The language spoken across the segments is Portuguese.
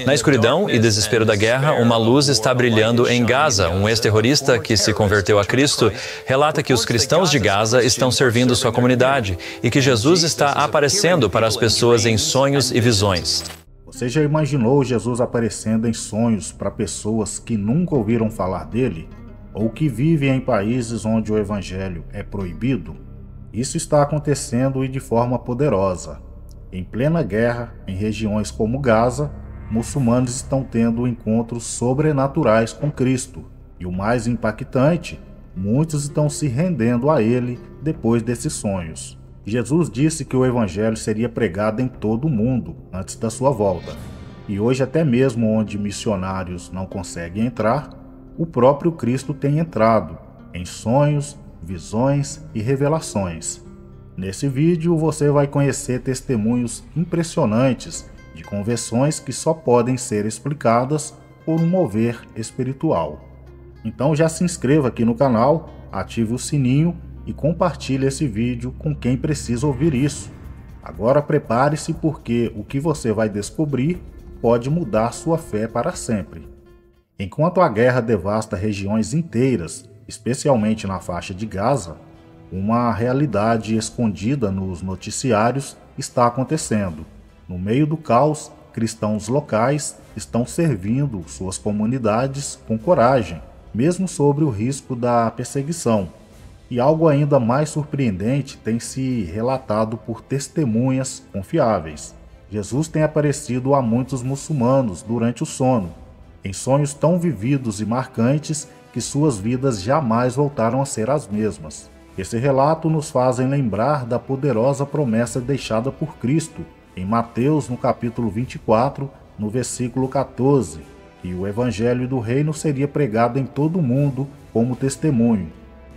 Na escuridão e desespero da guerra, uma luz está brilhando em Gaza. Um ex-terrorista que se converteu a Cristo relata que os cristãos de Gaza estão servindo sua comunidade e que Jesus está aparecendo para as pessoas em sonhos e visões. Você já imaginou Jesus aparecendo em sonhos para pessoas que nunca ouviram falar dele? Ou que vivem em países onde o evangelho é proibido? Isso está acontecendo e de forma poderosa. Em plena guerra, em regiões como Gaza, muçulmanos estão tendo encontros sobrenaturais com Cristo. E o mais impactante, muitos estão se rendendo a ele depois desses sonhos. Jesus disse que o evangelho seria pregado em todo o mundo antes da sua volta. E hoje, até mesmo onde missionários não conseguem entrar, o próprio Cristo tem entrado em sonhos, visões e revelações. Nesse vídeo você vai conhecer testemunhos impressionantes de conversões que só podem ser explicadas por um mover espiritual. Então já se inscreva aqui no canal, ative o sininho e compartilhe esse vídeo com quem precisa ouvir isso. Agora prepare-se, porque o que você vai descobrir pode mudar sua fé para sempre. Enquanto a guerra devasta regiões inteiras, especialmente na faixa de Gaza, uma realidade escondida nos noticiários está acontecendo. No meio do caos, cristãos locais estão servindo suas comunidades com coragem, mesmo sob o risco da perseguição. E algo ainda mais surpreendente tem se relatado por testemunhas confiáveis. Jesus tem aparecido a muitos muçulmanos durante o sono, em sonhos tão vividos e marcantes que suas vidas jamais voltaram a ser as mesmas. Esse relato nos faz lembrar da poderosa promessa deixada por Cristo em Mateus, no capítulo 24, no versículo 14, que o evangelho do reino seria pregado em todo o mundo como testemunho,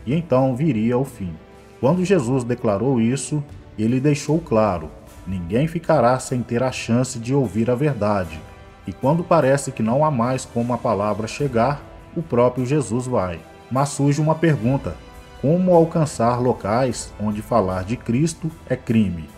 e então viria o fim. Quando Jesus declarou isso, ele deixou claro: ninguém ficará sem ter a chance de ouvir a verdade. E quando parece que não há mais como a palavra chegar, o próprio Jesus vai. Mas surge uma pergunta: como alcançar locais onde falar de Cristo é crime?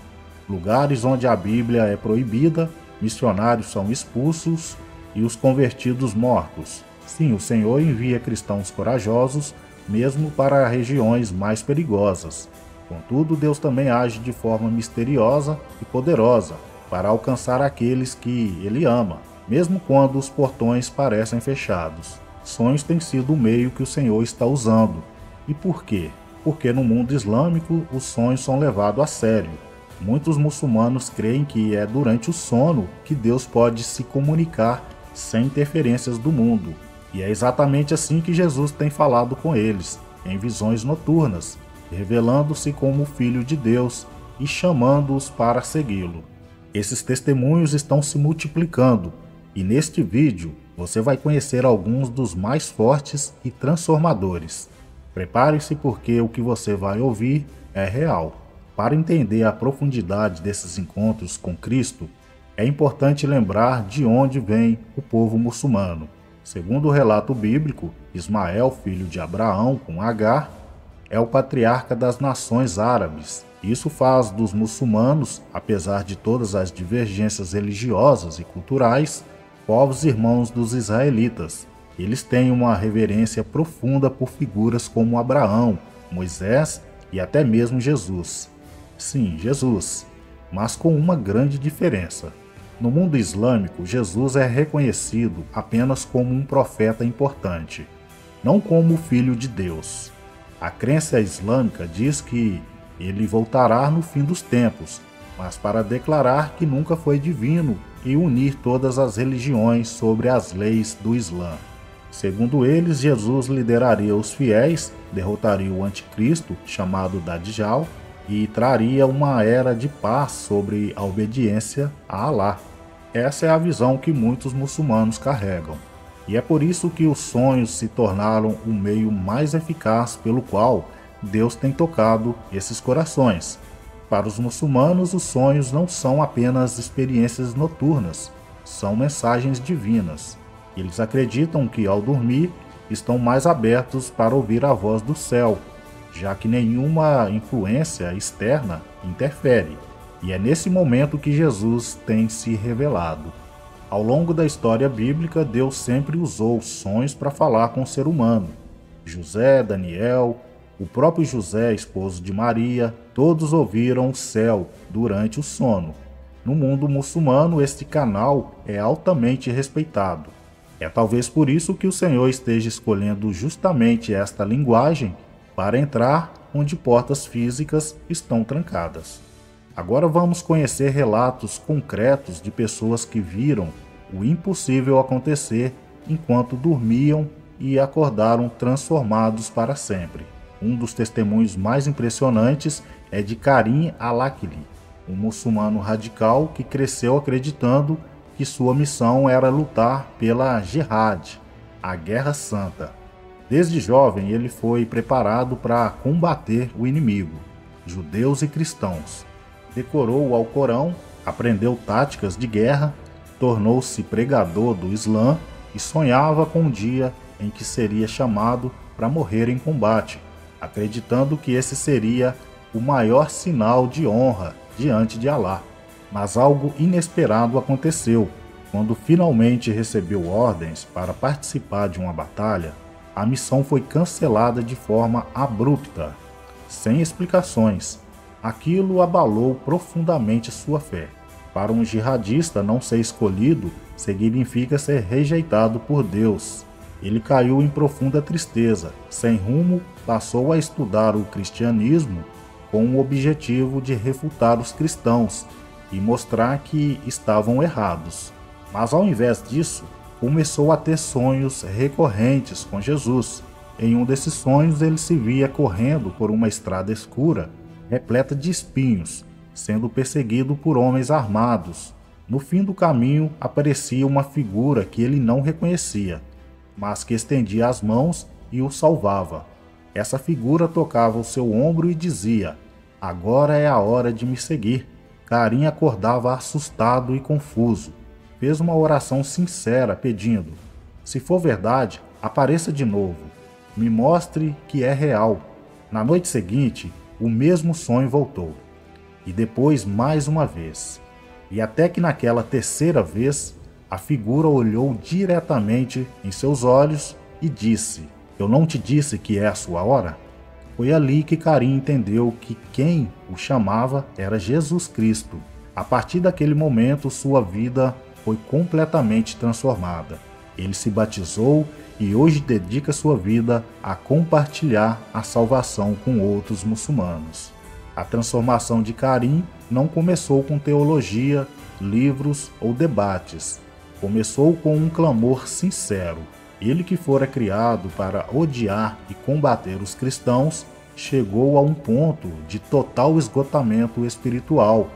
Lugares onde a Bíblia é proibida, missionários são expulsos e os convertidos mortos. Sim, o Senhor envia cristãos corajosos, mesmo para regiões mais perigosas. Contudo, Deus também age de forma misteriosa e poderosa para alcançar aqueles que Ele ama, mesmo quando os portões parecem fechados. Sonhos têm sido o meio que o Senhor está usando. E por quê? Porque no mundo islâmico os sonhos são levados a sério. Muitos muçulmanos creem que é durante o sono que Deus pode se comunicar sem interferências do mundo. E é exatamente assim que Jesus tem falado com eles, em visões noturnas, revelando-se como o Filho de Deus e chamando-os para segui-lo. Esses testemunhos estão se multiplicando, e neste vídeo você vai conhecer alguns dos mais fortes e transformadores. Prepare-se, porque o que você vai ouvir é real. Para entender a profundidade desses encontros com Cristo, é importante lembrar de onde vem o povo muçulmano. Segundo o relato bíblico, Ismael, filho de Abraão com Agar, é o patriarca das nações árabes. Isso faz dos muçulmanos, apesar de todas as divergências religiosas e culturais, povos irmãos dos israelitas. Eles têm uma reverência profunda por figuras como Abraão, Moisés e até mesmo Jesus. Sim, Jesus, mas com uma grande diferença. No mundo islâmico, Jesus é reconhecido apenas como um profeta importante, não como o Filho de Deus. A crença islâmica diz que ele voltará no fim dos tempos, mas para declarar que nunca foi divino e unir todas as religiões sobre as leis do Islã. Segundo eles, Jesus lideraria os fiéis, derrotaria o anticristo, chamado Dajjal, e traria uma era de paz sobre a obediência a Alá. Essa é a visão que muitos muçulmanos carregam. E é por isso que os sonhos se tornaram o meio mais eficaz pelo qual Deus tem tocado esses corações. Para os muçulmanos, os sonhos não são apenas experiências noturnas, são mensagens divinas. Eles acreditam que, ao dormir, estão mais abertos para ouvir a voz do céu, já que nenhuma influência externa interfere. E é nesse momento que Jesus tem se revelado. Ao longo da história bíblica, Deus sempre usou sonhos para falar com o ser humano. José, Daniel, o próprio José, esposo de Maria, todos ouviram o céu durante o sono. No mundo muçulmano, este canal é altamente respeitado. É talvez por isso que o Senhor esteja escolhendo justamente esta linguagem para entrar onde portas físicas estão trancadas. Agora vamos conhecer relatos concretos de pessoas que viram o impossível acontecer enquanto dormiam e acordaram transformados para sempre. Um dos testemunhos mais impressionantes é de Karim Al-Akili, um muçulmano radical que cresceu acreditando que sua missão era lutar pela Jihad, a Guerra Santa. Desde jovem ele foi preparado para combater o inimigo, judeus e cristãos. Decorou o Alcorão, aprendeu táticas de guerra, tornou-se pregador do Islã e sonhava com um dia em que seria chamado para morrer em combate, acreditando que esse seria o maior sinal de honra diante de Alá. Mas algo inesperado aconteceu. Quando finalmente recebeu ordens para participar de uma batalha, a missão foi cancelada de forma abrupta, sem explicações. Aquilo abalou profundamente sua fé. Para um jihadista, não ser escolhido significa ser rejeitado por Deus. Ele caiu em profunda tristeza. Sem rumo, passou a estudar o cristianismo com o objetivo de refutar os cristãos e mostrar que estavam errados. Mas ao invés disso, começou a ter sonhos recorrentes com Jesus. Em um desses sonhos, ele se via correndo por uma estrada escura, repleta de espinhos, sendo perseguido por homens armados. No fim do caminho, aparecia uma figura que ele não reconhecia, mas que estendia as mãos e o salvava. Essa figura tocava o seu ombro e dizia: "Agora é a hora de me seguir." Karim acordava assustado e confuso. Fez uma oração sincera pedindo: "Se for verdade, apareça de novo. Me mostre que é real." Na noite seguinte, o mesmo sonho voltou. E depois mais uma vez. E até que naquela terceira vez, a figura olhou diretamente em seus olhos e disse: "Eu não te disse que é a sua hora?" Foi ali que Karim entendeu que quem o chamava era Jesus Cristo. A partir daquele momento, sua vida foi completamente transformada. Ele se batizou e hoje dedica sua vida a compartilhar a salvação com outros muçulmanos. A transformação de Karim não começou com teologia, livros ou debates. Começou com um clamor sincero. Ele que fora criado para odiar e combater os cristãos, chegou a um ponto de total esgotamento espiritual.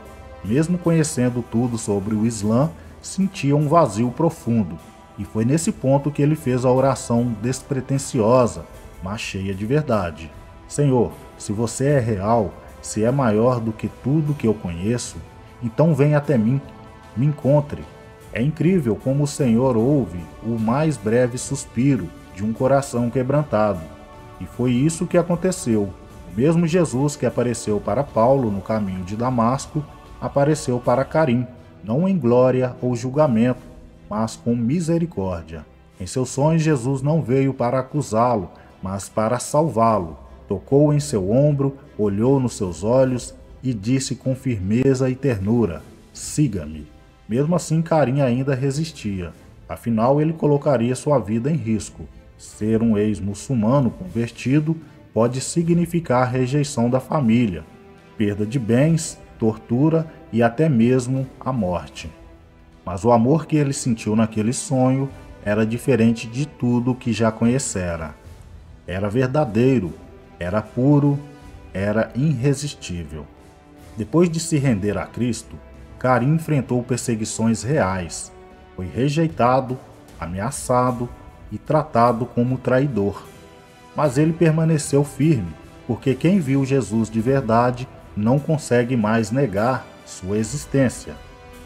Mesmo conhecendo tudo sobre o Islã, sentia um vazio profundo. E foi nesse ponto que ele fez a oração despretensiosa, mas cheia de verdade: "Senhor, se você é real, se é maior do que tudo que eu conheço, então venha até mim, me encontre." É incrível como o Senhor ouve o mais breve suspiro de um coração quebrantado. E foi isso que aconteceu. O mesmo Jesus que apareceu para Paulo no caminho de Damasco, apareceu para Karim, não em glória ou julgamento, mas com misericórdia. Em seus sonhos, Jesus não veio para acusá-lo, mas para salvá-lo. Tocou em seu ombro, olhou nos seus olhos e disse com firmeza e ternura: "Siga-me." Mesmo assim, Karim ainda resistia. Afinal, ele colocaria sua vida em risco. Ser um ex-muçulmano convertido pode significar rejeição da família, perda de bens, tortura e até mesmo a morte. Mas o amor que ele sentiu naquele sonho era diferente de tudo que já conhecera. Era verdadeiro, era puro, era irresistível. Depois de se render a Cristo, Karim enfrentou perseguições reais. Foi rejeitado, ameaçado e tratado como traidor. Mas ele permaneceu firme, porque quem viu Jesus de verdade não consegue mais negar sua existência.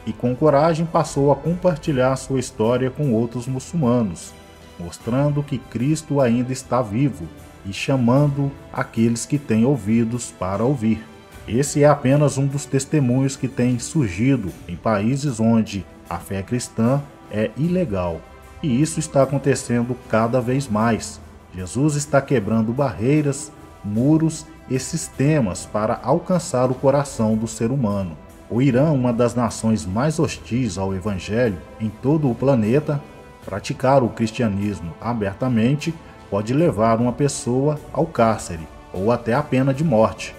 E com coragem passou a compartilhar sua história com outros muçulmanos, mostrando que Cristo ainda está vivo e chamando aqueles que têm ouvidos para ouvir. Esse é apenas um dos testemunhos que tem surgido em países onde a fé cristã é ilegal. E isso está acontecendo cada vez mais. Jesus está quebrando barreiras, muros e sistemas para alcançar o coração do ser humano. O Irã, uma das nações mais hostis ao Evangelho em todo o planeta, praticar o cristianismo abertamente pode levar uma pessoa ao cárcere ou até à pena de morte.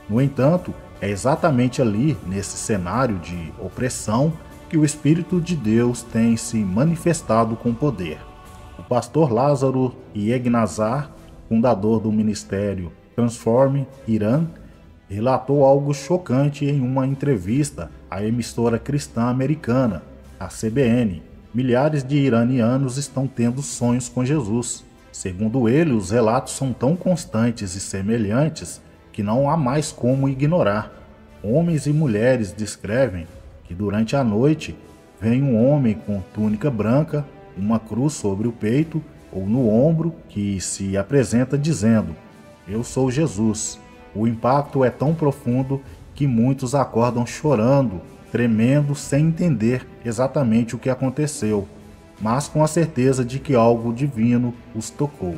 No entanto, é exatamente ali, nesse cenário de opressão, que o Espírito de Deus tem se manifestado com poder. O pastor Lázaro Iegnazar, fundador do ministério Transforme Irã, relatou algo chocante em uma entrevista à emissora cristã americana, a CBN. Milhares de iranianos estão tendo sonhos com Jesus. Segundo ele, os relatos são tão constantes e semelhantes que não há mais como ignorar. Homens e mulheres descrevem que durante a noite vem um homem com túnica branca, uma cruz sobre o peito ou no ombro, que se apresenta dizendo: "Eu sou Jesus." O impacto é tão profundo que muitos acordam chorando, tremendo, sem entender exatamente o que aconteceu, mas com a certeza de que algo divino os tocou.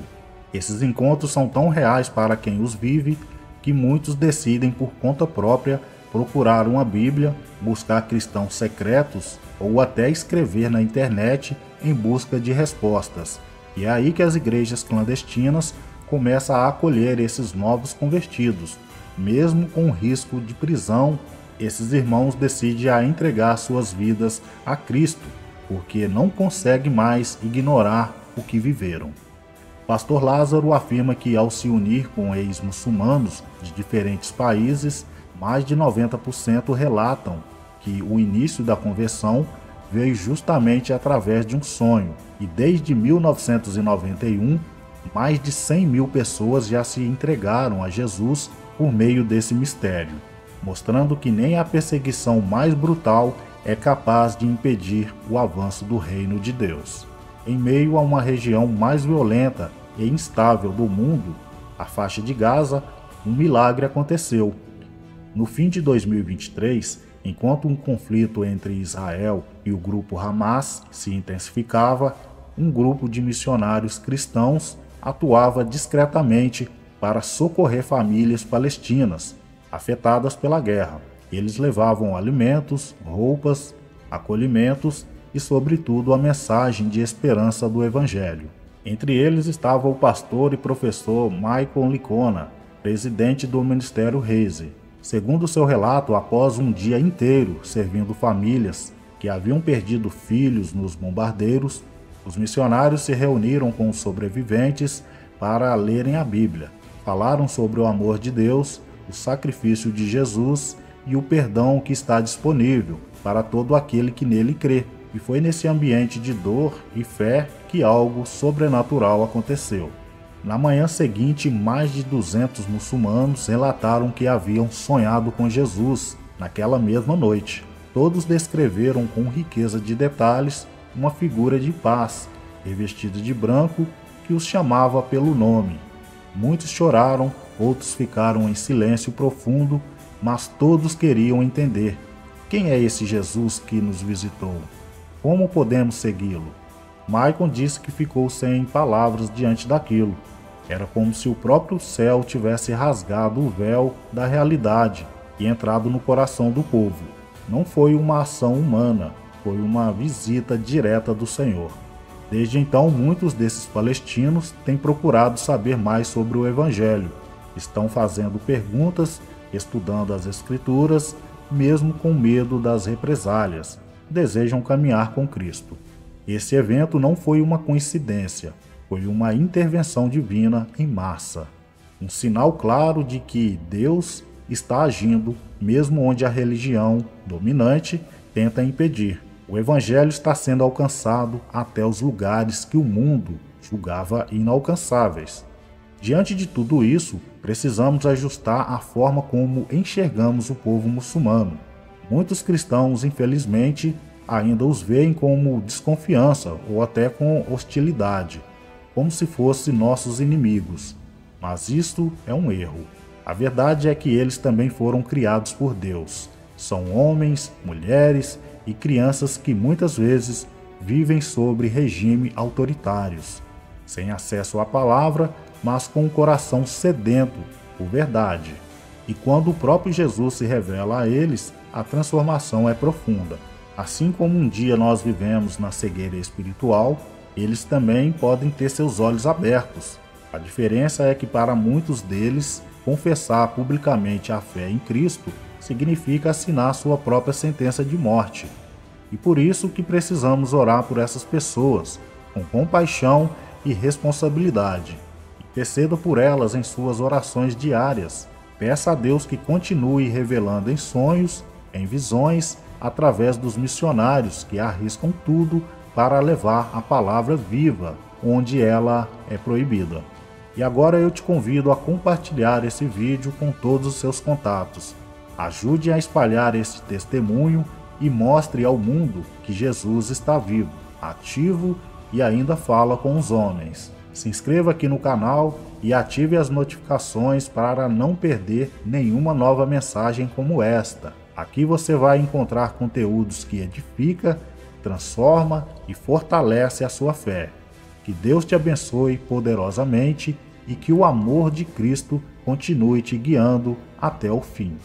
Esses encontros são tão reais para quem os vive que muitos decidem por conta própria procurar uma Bíblia, buscar cristãos secretos ou até escrever na internet em busca de respostas. E é aí que as igrejas clandestinas começam a acolher esses novos convertidos. Mesmo com o risco de prisão, esses irmãos decidem a entregar suas vidas a Cristo, porque não conseguem mais ignorar o que viveram. Pastor Lázaro afirma que, ao se unir com ex-muçulmanos de diferentes países, mais de 90% relatam que o início da conversão veio justamente através de um sonho, e desde 1991, mais de 100 mil pessoas já se entregaram a Jesus por meio desse mistério, mostrando que nem a perseguição mais brutal é capaz de impedir o avanço do reino de Deus. Em meio a uma região mais violenta e instável do mundo, a faixa de Gaza, um milagre aconteceu. No fim de 2023, enquanto um conflito entre Israel e o grupo Hamas se intensificava, um grupo de missionários cristãos atuava discretamente para socorrer famílias palestinas afetadas pela guerra. Eles levavam alimentos, roupas, acolhimentos e, sobretudo, a mensagem de esperança do Evangelho. Entre eles estava o pastor e professor Michael Licona, presidente do Ministério Reise. Segundo seu relato, após um dia inteiro servindo famílias que haviam perdido filhos nos bombardeiros, os missionários se reuniram com os sobreviventes para lerem a Bíblia. Falaram sobre o amor de Deus, o sacrifício de Jesus e o perdão que está disponível para todo aquele que nele crê. E foi nesse ambiente de dor e fé que algo sobrenatural aconteceu. Na manhã seguinte, mais de 200 muçulmanos relataram que haviam sonhado com Jesus naquela mesma noite. Todos descreveram com riqueza de detalhes uma figura de paz, revestida de branco, que os chamava pelo nome. Muitos choraram, outros ficaram em silêncio profundo, mas todos queriam entender: quem é esse Jesus que nos visitou? Como podemos segui-lo? Michael disse que ficou sem palavras diante daquilo. Era como se o próprio céu tivesse rasgado o véu da realidade e entrado no coração do povo. Não foi uma ação humana, foi uma visita direta do Senhor. Desde então, muitos desses palestinos têm procurado saber mais sobre o Evangelho. Estão fazendo perguntas, estudando as Escrituras, mesmo com medo das represálias. Desejam caminhar com Cristo. Esse evento não foi uma coincidência, foi uma intervenção divina em massa. Um sinal claro de que Deus está agindo, mesmo onde a religião dominante tenta impedir. O Evangelho está sendo alcançado até os lugares que o mundo julgava inalcançáveis. Diante de tudo isso, precisamos ajustar a forma como enxergamos o povo muçulmano. Muitos cristãos, infelizmente, ainda os veem como desconfiança ou até com hostilidade, como se fossem nossos inimigos. Mas isto é um erro. A verdade é que eles também foram criados por Deus. São homens, mulheres e crianças que muitas vezes vivem sobre regime autoritários, sem acesso à palavra, mas com um coração sedento por verdade. E quando o próprio Jesus se revela a eles, a transformação é profunda. Assim como um dia nós vivemos na cegueira espiritual, eles também podem ter seus olhos abertos. A diferença é que para muitos deles, confessar publicamente a fé em Cristo significa assinar sua própria sentença de morte. E por isso que precisamos orar por essas pessoas, com compaixão e responsabilidade. Interceda por elas em suas orações diárias. Peça a Deus que continue revelando em sonhos, em visões, através dos missionários que arriscam tudo para levar a palavra viva, onde ela é proibida. E agora eu te convido a compartilhar esse vídeo com todos os seus contatos. Ajude a espalhar este testemunho e mostre ao mundo que Jesus está vivo, ativo e ainda fala com os homens. Se inscreva aqui no canal e ative as notificações para não perder nenhuma nova mensagem como esta. Aqui você vai encontrar conteúdos que edifica, transforma e fortalece a sua fé. Que Deus te abençoe poderosamente e que o amor de Cristo continue te guiando até o fim.